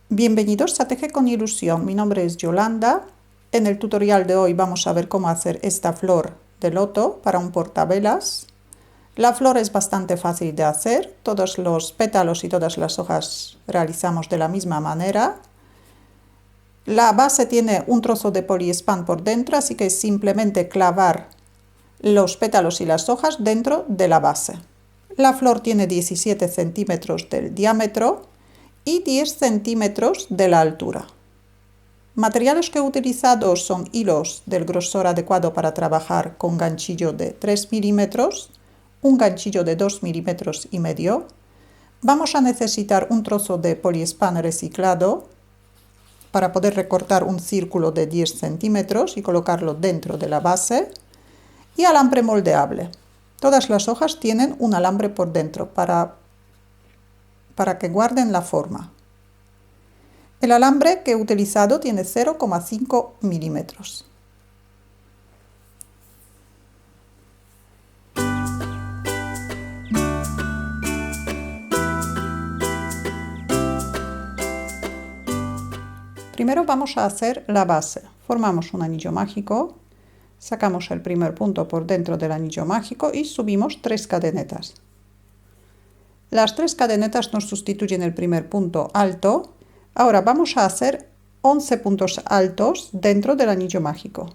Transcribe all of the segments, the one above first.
Bienvenidos a Teje con Ilusión, mi nombre es Yolanda. En el tutorial de hoy vamos a ver cómo hacer esta flor de loto para un portavelas. La flor es bastante fácil de hacer, todos los pétalos y todas las hojas realizamos de la misma manera. La base tiene un trozo de poliespan por dentro, así que es simplemente clavar los pétalos y las hojas dentro de la base. La flor tiene 17 centímetros del diámetro y 10 centímetros de la altura. Materiales que he utilizado son hilos del grosor adecuado para trabajar con ganchillo de 3 milímetros, un ganchillo de 2 milímetros y medio. Vamos a necesitar un trozo de poliespan reciclado para poder recortar un círculo de 10 centímetros y colocarlo dentro de la base, y alambre moldeable. Todas las hojas tienen un alambre por dentro para que guarden la forma. El alambre que he utilizado tiene 0,5 milímetros. Primero vamos a hacer la base. Formamos un anillo mágico, sacamos el primer punto por dentro del anillo mágico y subimos 3 cadenetas. Las 3 cadenetas nos sustituyen el primer punto alto. Ahora vamos a hacer 11 puntos altos dentro del anillo mágico.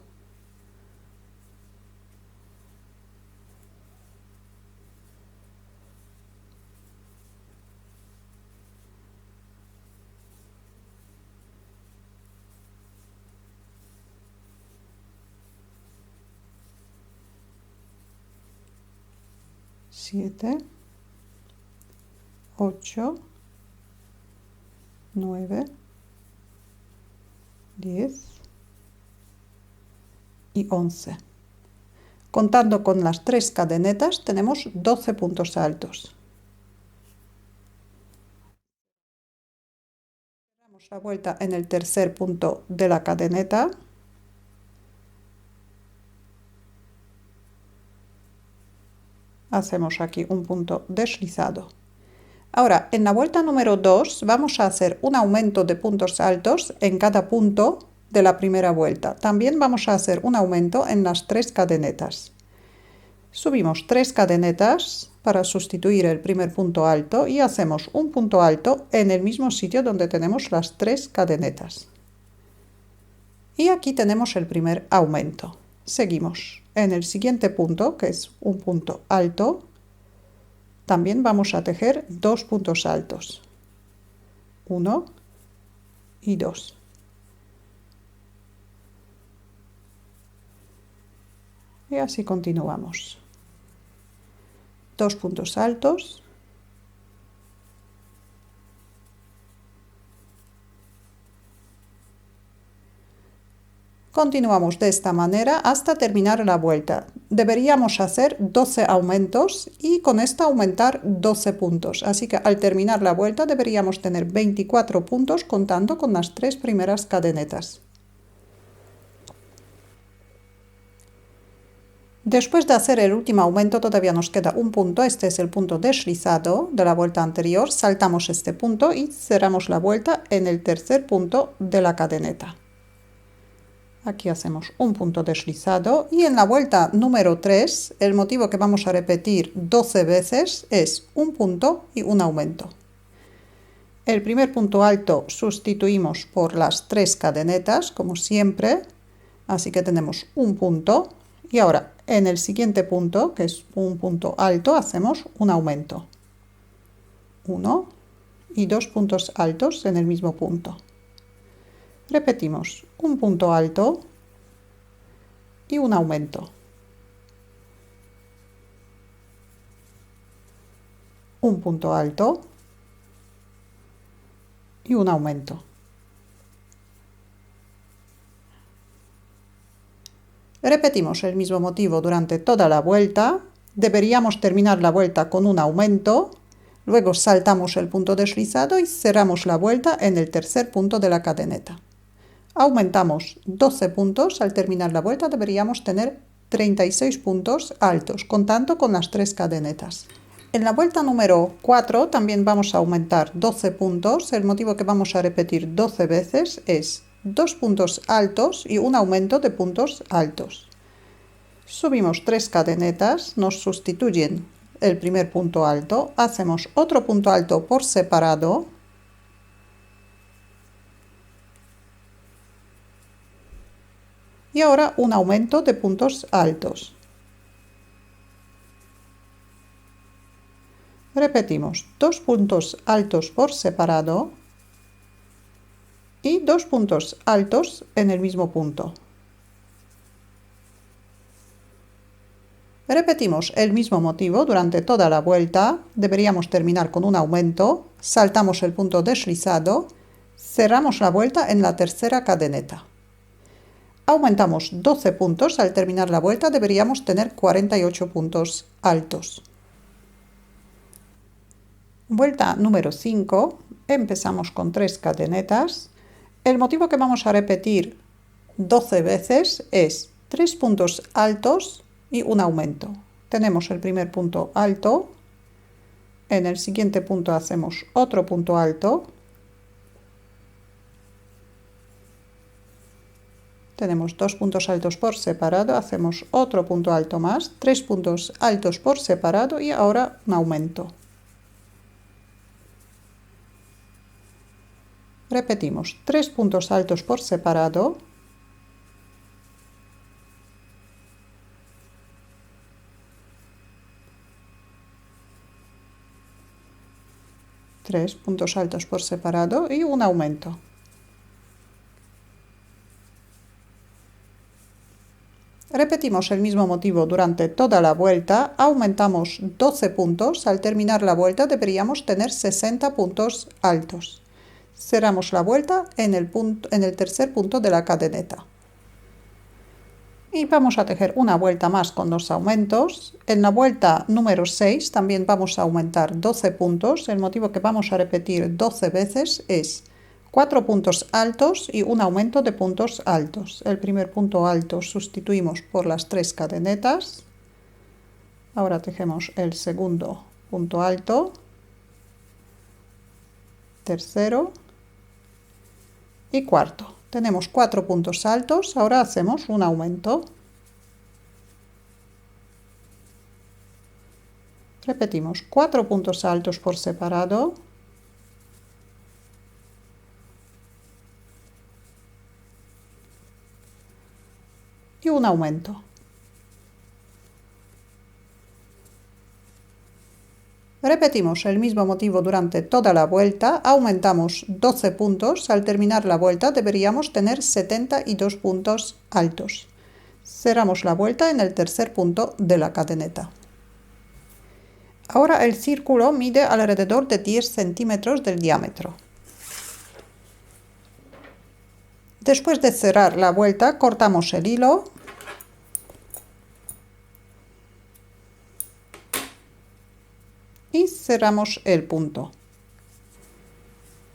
Siete, 8, 9, 10 y 11. Contando con las 3 cadenetas tenemos 12 puntos altos. Damos la vuelta en el tercer punto de la cadeneta. Hacemos aquí un punto deslizado. Ahora, en la vuelta número 2 vamos a hacer un aumento de puntos altos en cada punto de la primera vuelta. También vamos a hacer un aumento en las 3 cadenetas. Subimos 3 cadenetas para sustituir el primer punto alto y hacemos un punto alto en el mismo sitio donde tenemos las 3 cadenetas. Y aquí tenemos el primer aumento. Seguimos en el siguiente punto, que es un punto alto. También vamos a tejer 2 puntos altos, 1 y 2. Y así continuamos. 2 puntos altos, continuamos de esta manera hasta terminar la vuelta. Deberíamos hacer 12 aumentos y con esto aumentar 12 puntos. Así que al terminar la vuelta deberíamos tener 24 puntos contando con las 3 primeras cadenetas. Después de hacer el último aumento todavía nos queda un punto. Este es el punto deslizado de la vuelta anterior. Saltamos este punto y cerramos la vuelta en el tercer punto de la cadeneta. Aquí hacemos un punto deslizado y en la vuelta número 3 el motivo que vamos a repetir 12 veces es un punto y un aumento. El primer punto alto sustituimos por las 3 cadenetas como siempre, así que tenemos un punto y ahora en el siguiente punto, que es un punto alto, hacemos un aumento. 1 y 2 puntos altos en el mismo punto. Repetimos un punto alto y un aumento. Un punto alto y un aumento. Repetimos el mismo motivo durante toda la vuelta. Deberíamos terminar la vuelta con un aumento. Luego saltamos el punto deslizado y cerramos la vuelta en el tercer punto de la cadeneta. Aumentamos 12 puntos, al terminar la vuelta deberíamos tener 36 puntos altos, contando con las 3 cadenetas. En la vuelta número 4 también vamos a aumentar 12 puntos. El motivo que vamos a repetir 12 veces es 2 puntos altos y un aumento de puntos altos. Subimos 3 cadenetas, nos sustituyen el primer punto alto, hacemos otro punto alto por separado y ahora un aumento de puntos altos. Repetimos 2 puntos altos por separado y 2 puntos altos en el mismo punto. Repetimos el mismo motivo durante toda la vuelta. Deberíamos terminar con un aumento, saltamos el punto deslizado, cerramos la vuelta en la tercera cadeneta. Aumentamos 12 puntos, al terminar la vuelta deberíamos tener 48 puntos altos. Vuelta número 5, empezamos con 3 cadenetas. El motivo que vamos a repetir 12 veces es 3 puntos altos y un aumento. Tenemos el primer punto alto, en el siguiente punto hacemos otro punto alto, tenemos 2 puntos altos por separado, hacemos otro punto alto más, 3 puntos altos por separado y ahora un aumento. Repetimos 3 puntos altos por separado, tres puntos altos por separado y un aumento. Repetimos el mismo motivo durante toda la vuelta, aumentamos 12 puntos, al terminar la vuelta deberíamos tener 60 puntos altos. Cerramos la vuelta en el tercer punto de la cadeneta. Y vamos a tejer una vuelta más con 2 aumentos. En la vuelta número 6 también vamos a aumentar 12 puntos. El motivo que vamos a repetir 12 veces es 4 puntos altos y un aumento de puntos altos. El primer punto alto sustituimos por las 3 cadenetas. Ahora tejemos el segundo punto alto, tercero y cuarto. Tenemos 4 puntos altos, ahora hacemos un aumento. Repetimos 4 puntos altos por separado. Y un aumento. Repetimos el mismo motivo durante toda la vuelta, aumentamos 12 puntos, al terminar la vuelta deberíamos tener 72 puntos altos. Cerramos la vuelta en el tercer punto de la cadeneta. Ahora el círculo mide alrededor de 10 centímetros del diámetro. Después de cerrar la vuelta, cortamos el hilo. Y cerramos el punto.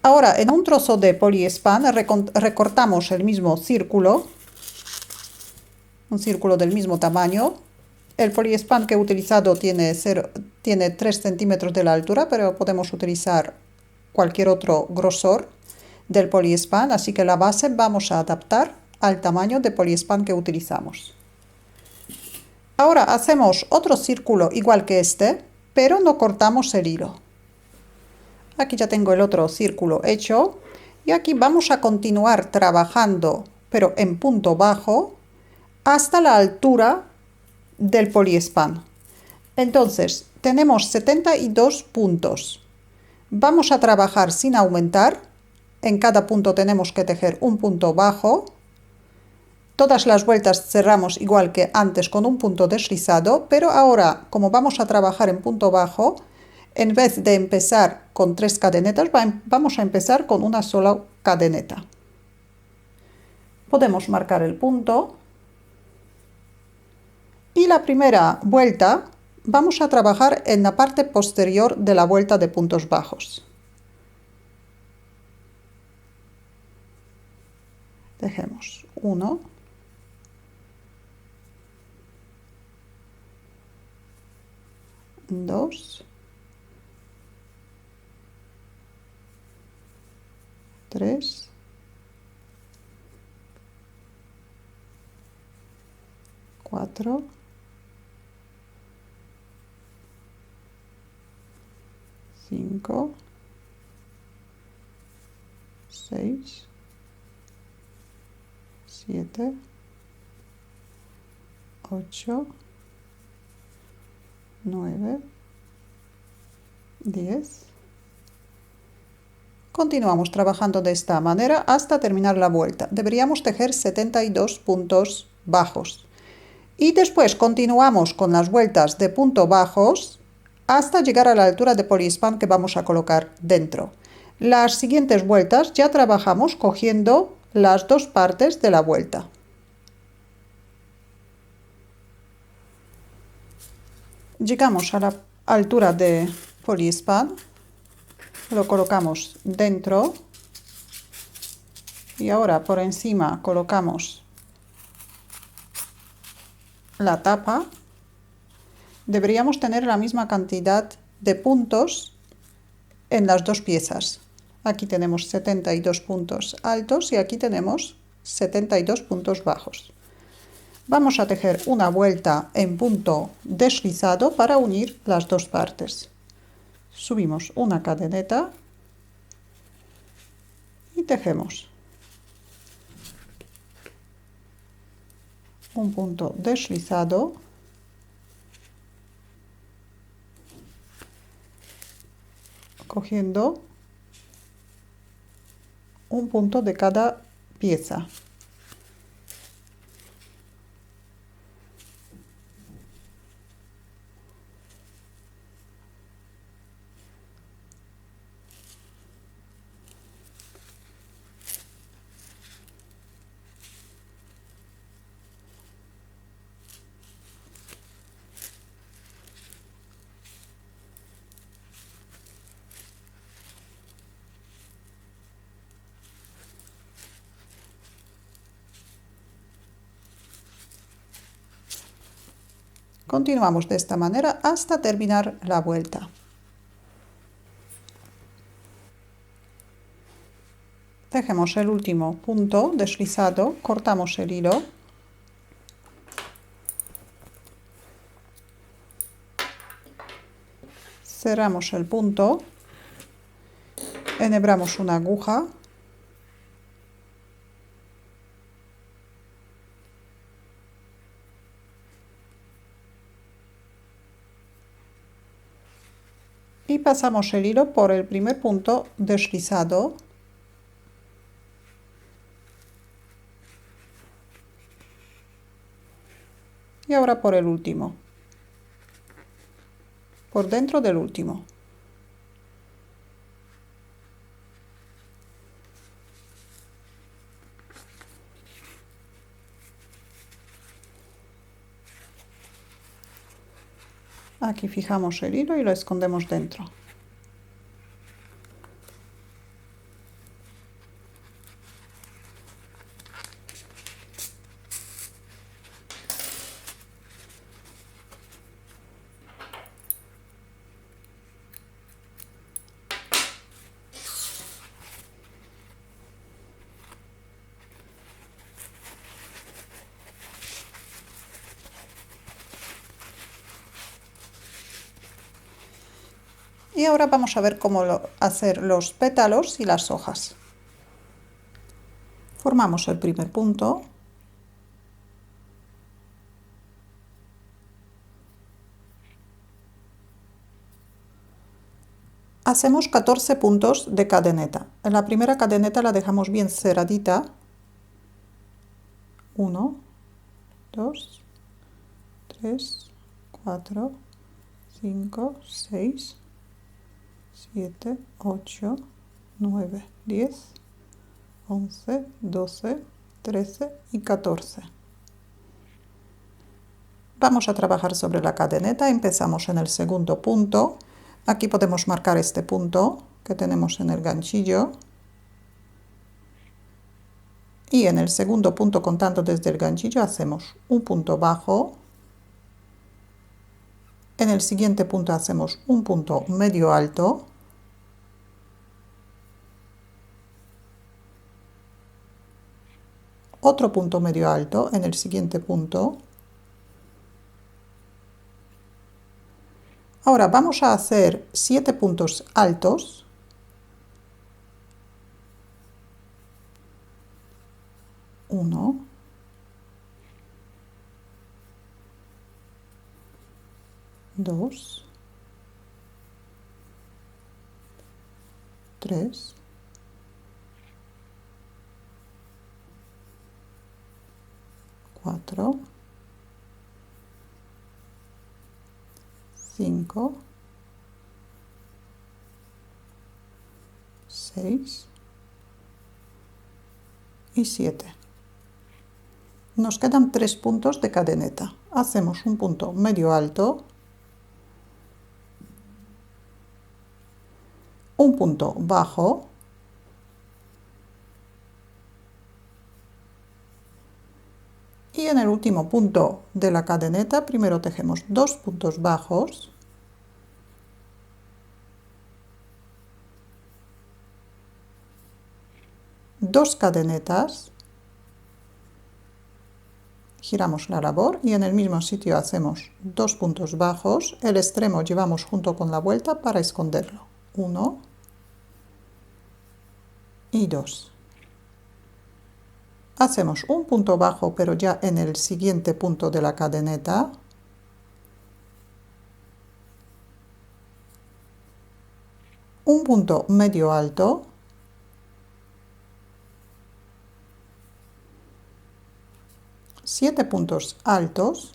Ahora en un trozo de poliespan recortamos el mismo círculo, un círculo del mismo tamaño. El poliespan que he utilizado tiene 3 centímetros de la altura, pero podemos utilizar cualquier otro grosor del poliespan, así que la base vamos a adaptar al tamaño de poliespan que utilizamos. Ahora hacemos otro círculo igual que este, pero no cortamos el hilo. Aquí ya tengo el otro círculo hecho y aquí vamos a continuar trabajando, pero en punto bajo, hasta la altura del poliespan. Entonces, tenemos 72 puntos. Vamos a trabajar sin aumentar. En cada punto tenemos que tejer un punto bajo. Todas las vueltas cerramos igual que antes con un punto deslizado, pero ahora, como vamos a trabajar en punto bajo, en vez de empezar con 3 cadenetas, vamos a empezar con una sola cadeneta. Podemos marcar el punto. Y la primera vuelta vamos a trabajar en la parte posterior de la vuelta de puntos bajos. Tejemos 1, 2 3, 4, 5, 6, 7, 8, 9, 10. Continuamos trabajando de esta manera hasta terminar la vuelta. Deberíamos tejer 72 puntos bajos. Y después continuamos con las vueltas de punto bajos hasta llegar a la altura de poliespan que vamos a colocar dentro. Las siguientes vueltas ya trabajamos cogiendo las dos partes de la vuelta. Llegamos a la altura de poliespan, lo colocamos dentro y ahora por encima colocamos la tapa. Deberíamos tener la misma cantidad de puntos en las dos piezas. Aquí tenemos 72 puntos altos y aquí tenemos 72 puntos bajos. Vamos a tejer una vuelta en punto deslizado para unir las dos partes. Subimos una cadeneta y tejemos un punto deslizado, cogiendo un punto de cada pieza. Continuamos de esta manera hasta terminar la vuelta. Tejemos el último punto deslizado, cortamos el hilo, cerramos el punto, enhebramos una aguja y pasamos el hilo por el primer punto deslizado y ahora por el último, por dentro del último. Aquí fijamos el hilo y lo escondemos dentro. Y ahora vamos a ver cómo hacer los pétalos y las hojas. Formamos el primer punto. Hacemos 14 puntos de cadeneta. En la primera cadeneta la dejamos bien cerradita. 1, 2, 3, 4, 5, 6, 7, 8, 9, 10, 11, 12, 13 y 14. Vamos a trabajar sobre la cadeneta. Empezamos en el segundo punto. Aquí podemos marcar este punto que tenemos en el ganchillo. Y en el segundo punto, contando desde el ganchillo, hacemos un punto bajo. En el siguiente punto hacemos un punto medio alto. otro punto medio alto en el siguiente punto. Ahora vamos a hacer 7 puntos altos. 1, 2, 3, 4, 5, 6 y 7. Nos quedan 3 puntos de cadeneta. Hacemos un punto medio alto, un punto bajo, y en el último punto de la cadeneta primero tejemos 2 puntos bajos, dos cadenetas, giramos la labor y en el mismo sitio hacemos 2 puntos bajos, el extremo llevamos junto con la vuelta para esconderlo, 1 y 2. Hacemos un punto bajo pero ya en el siguiente punto de la cadeneta, un punto medio alto, siete puntos altos,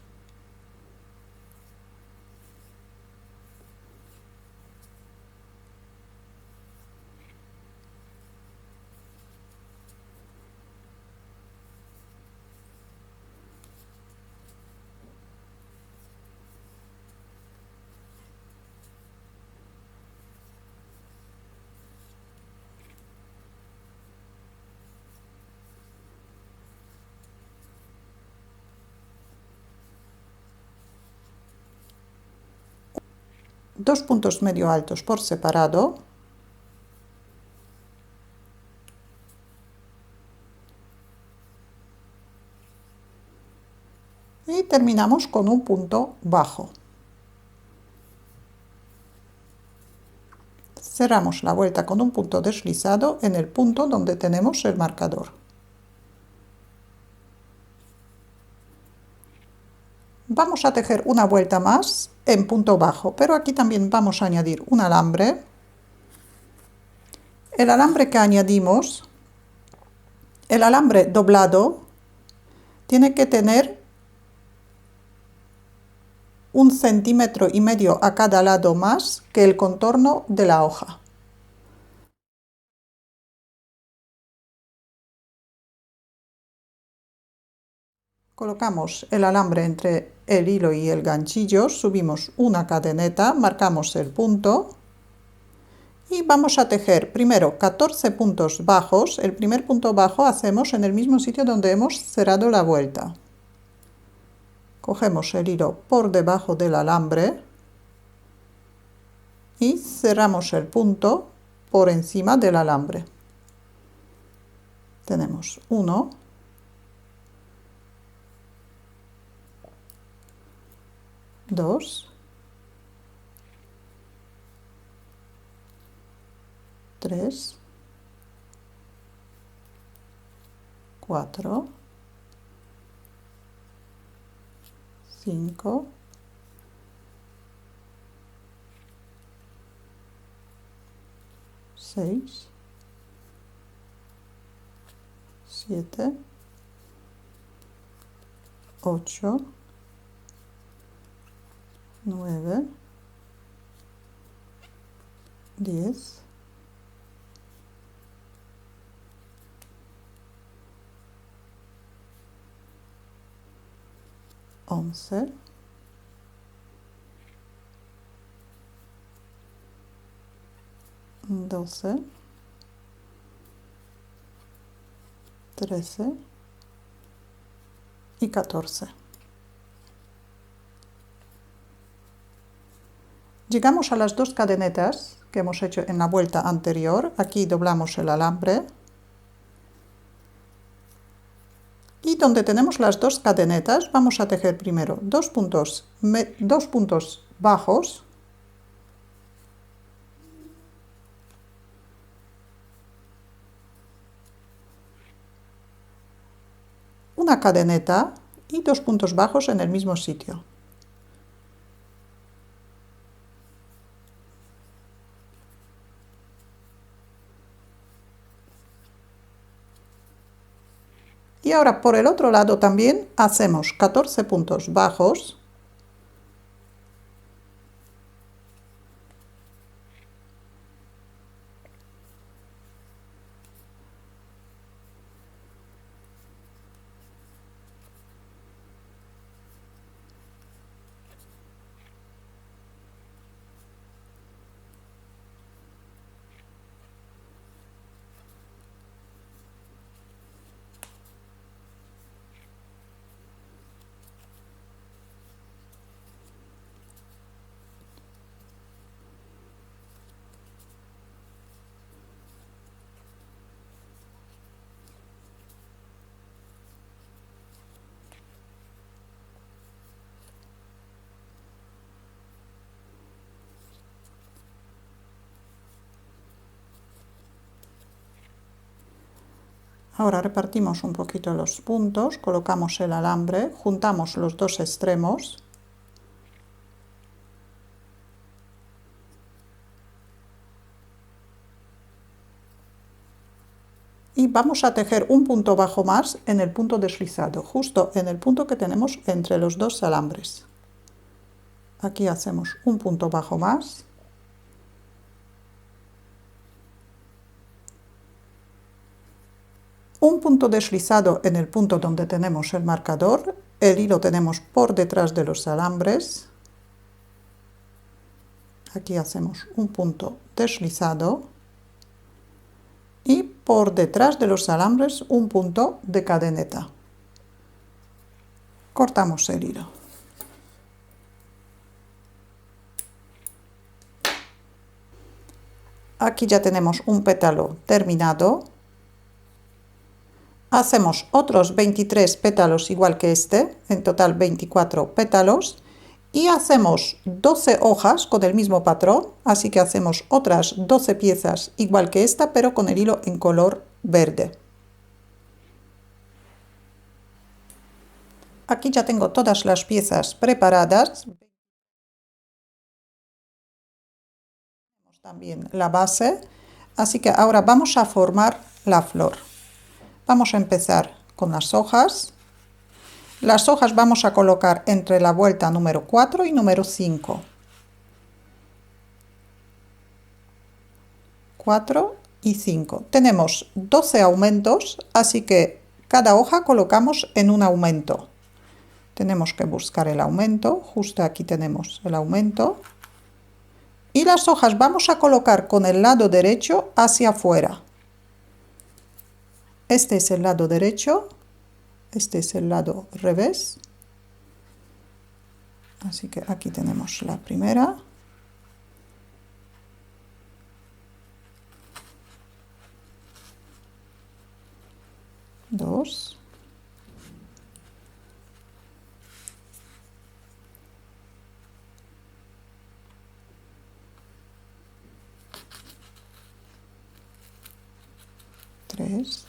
dos puntos medio altos por separado, y terminamos con un punto bajo. Cerramos la vuelta con un punto deslizado en el punto donde tenemos el marcador. Vamos a tejer una vuelta más en punto bajo, pero aquí también vamos a añadir un alambre. El alambre que añadimos, el alambre doblado, tiene que tener 1,5 centímetros a cada lado más que el contorno de la hoja. Colocamos el alambre entre el hilo y el ganchillo, subimos una cadeneta, marcamos el punto y vamos a tejer primero 14 puntos bajos. El primer punto bajo hacemos en el mismo sitio donde hemos cerrado la vuelta. Cogemos el hilo por debajo del alambre y cerramos el punto por encima del alambre. Tenemos 1, 2, 3, 4, 5, 6, 7, 8, 9, 10, 11, 12, 13 y 14. Llegamos a las dos cadenetas que hemos hecho en la vuelta anterior. Aquí doblamos el alambre. Y donde tenemos las dos cadenetas vamos a tejer primero dos puntos bajos, una cadeneta y dos puntos bajos en el mismo sitio. Y ahora por el otro lado también hacemos 14 puntos bajos, ahora repartimos un poquito los puntos, colocamos el alambre, juntamos los dos extremos y vamos a tejer un punto bajo más en el punto deslizado, justo en el punto que tenemos entre los dos alambres. Aquí hacemos un punto bajo más. Un punto deslizado en el punto donde tenemos el marcador, el hilo tenemos por detrás de los alambres. Aquí hacemos un punto deslizado y por detrás de los alambres un punto de cadeneta. Cortamos el hilo. Aquí ya tenemos un pétalo terminado. Hacemos otros 23 pétalos igual que este, en total 24 pétalos. Y hacemos 12 hojas con el mismo patrón, así que hacemos otras 12 piezas igual que esta, pero con el hilo en color verde. Aquí ya tengo todas las piezas preparadas. También la base, así que ahora vamos a formar la flor. Vamos a empezar con las hojas. Las hojas vamos a colocar entre la vuelta número 4 y número 5. 4 y 5. Tenemos 12 aumentos, así que cada hoja colocamos en un aumento. Tenemos que buscar el aumento, justo aquí tenemos el aumento. Y las hojas vamos a colocar con el lado derecho hacia afuera. Este es el lado derecho, este es el lado revés. Así que aquí tenemos la primera. Dos. Tres.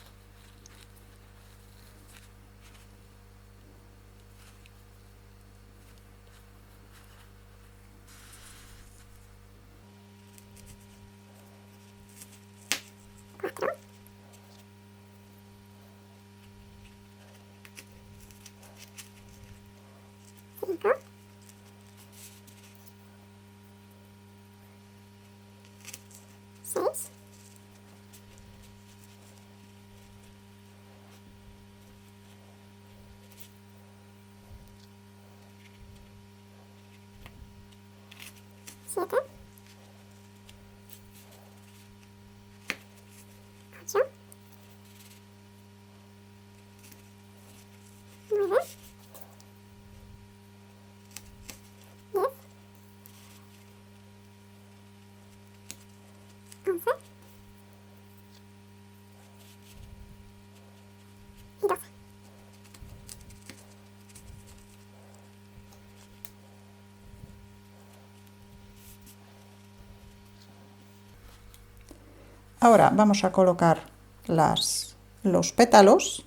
Siete, ocho, nueve, 10, 11 y 12. Ahora vamos a colocar los pétalos.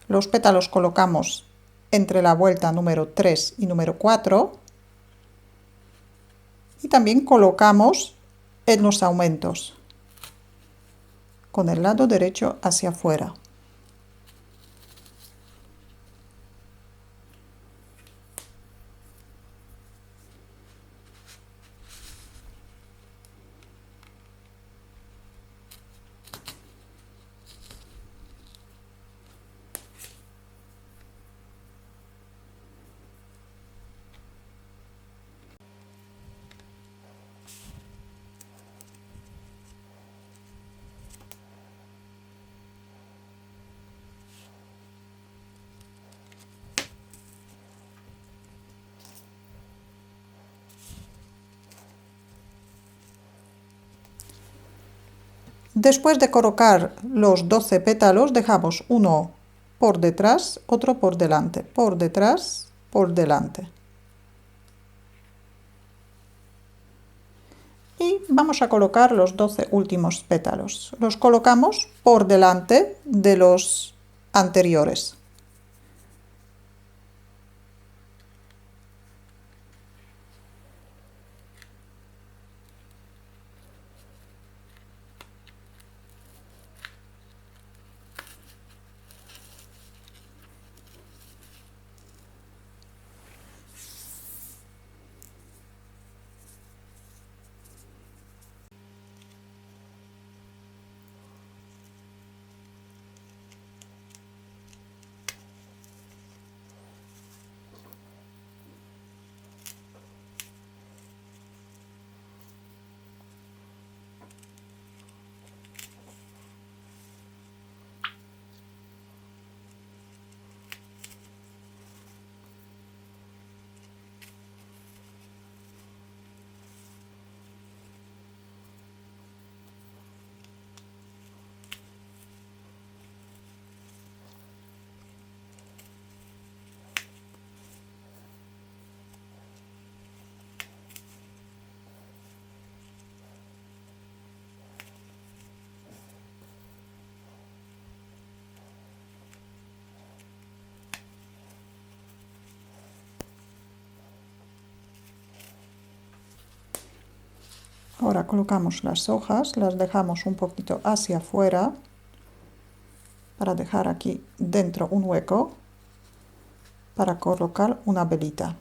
Los pétalos colocamos entre la vuelta número 3 y número 4. Y también colocamos en los aumentos, con el lado derecho hacia afuera. Después de colocar los 12 pétalos, dejamos uno por detrás, otro por delante, por detrás, por delante. Y vamos a colocar los 12 últimos pétalos. Los colocamos por delante de los anteriores. Ahora colocamos las hojas, las dejamos un poquito hacia afuera para dejar aquí dentro un hueco para colocar una velita.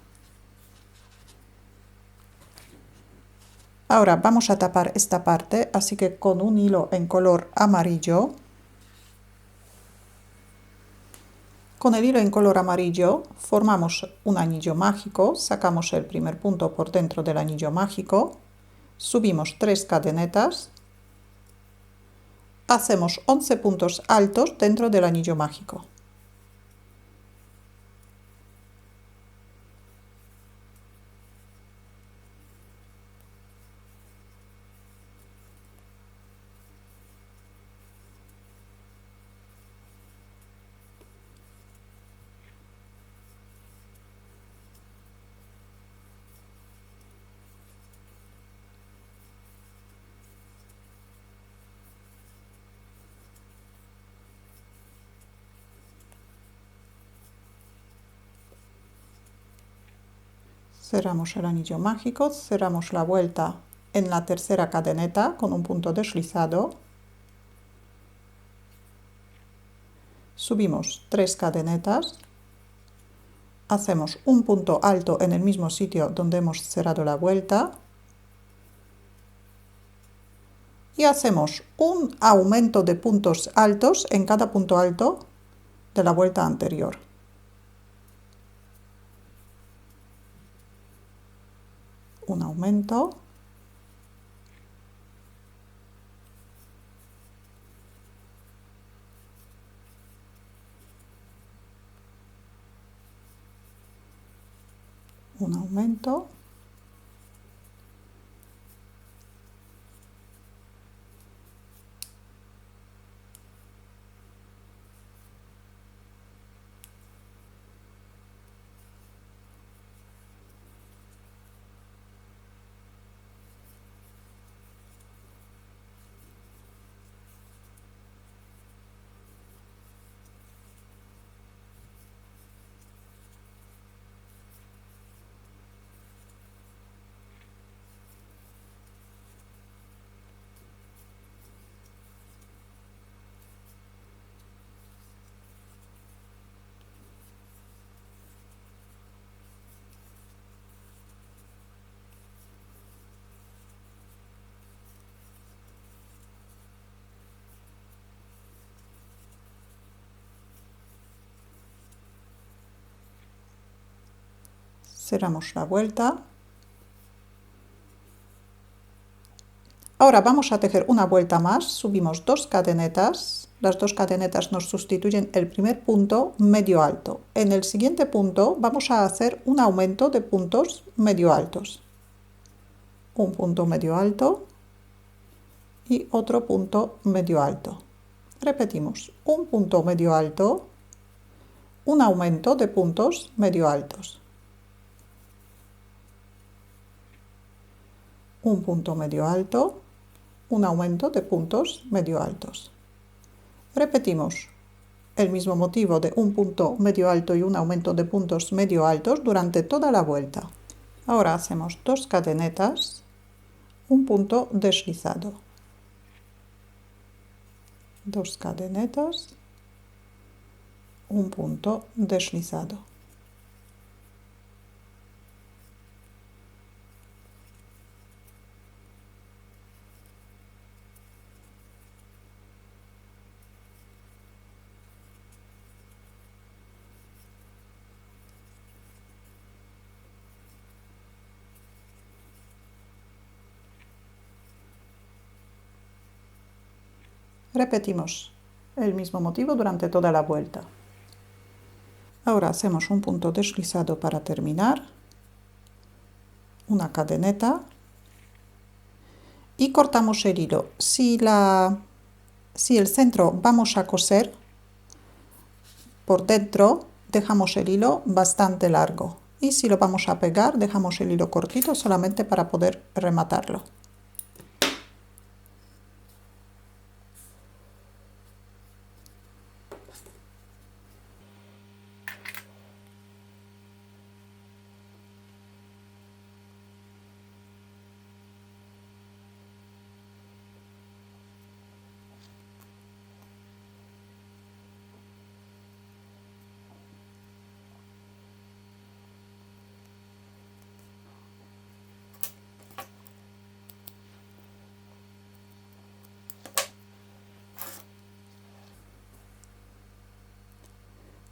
Ahora vamos a tapar esta parte, así que con un hilo en color amarillo, formamos un anillo mágico, sacamos el primer punto por dentro del anillo mágico, subimos 3 cadenetas, hacemos 11 puntos altos dentro del anillo mágico. Cerramos el anillo mágico, cerramos la vuelta en la tercera cadeneta con un punto deslizado, subimos 3 cadenetas, hacemos un punto alto en el mismo sitio donde hemos cerrado la vuelta y hacemos un aumento de puntos altos en cada punto alto de la vuelta anterior. Un aumento, un aumento, cerramos la vuelta. Ahora vamos a tejer una vuelta más, subimos 2 cadenetas, las 2 cadenetas nos sustituyen el primer punto medio alto. En el siguiente punto vamos a hacer un aumento de puntos medio altos. Un punto medio alto y otro punto medio alto. Repetimos, un punto medio alto, un aumento de puntos medio altos. Un punto medio alto, un aumento de puntos medio altos. Repetimos el mismo motivo de un punto medio alto y un aumento de puntos medio altos durante toda la vuelta. Ahora hacemos 2 cadenetas, un punto deslizado. 2 cadenetas, un punto deslizado. Repetimos el mismo motivo durante toda la vuelta. Ahora hacemos un punto deslizado para terminar, una cadeneta y cortamos el hilo. Si el centro vamos a coser, por dentro dejamos el hilo bastante largo y si lo vamos a pegar dejamos el hilo cortito solamente para poder rematarlo.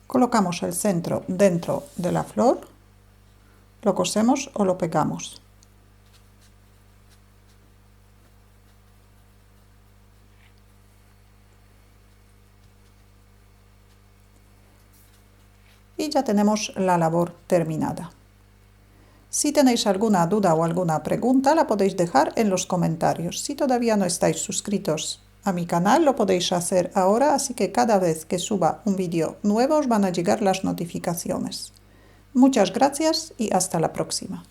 Colocamos el centro dentro de la flor, lo cosemos o lo pegamos. Y ya tenemos la labor terminada. Si tenéis alguna duda o alguna pregunta, la podéis dejar en los comentarios. Si todavía no estáis suscritos a mi canal, lo podéis hacer ahora, así que cada vez que suba un vídeo nuevo os van a llegar las notificaciones. Muchas gracias y hasta la próxima.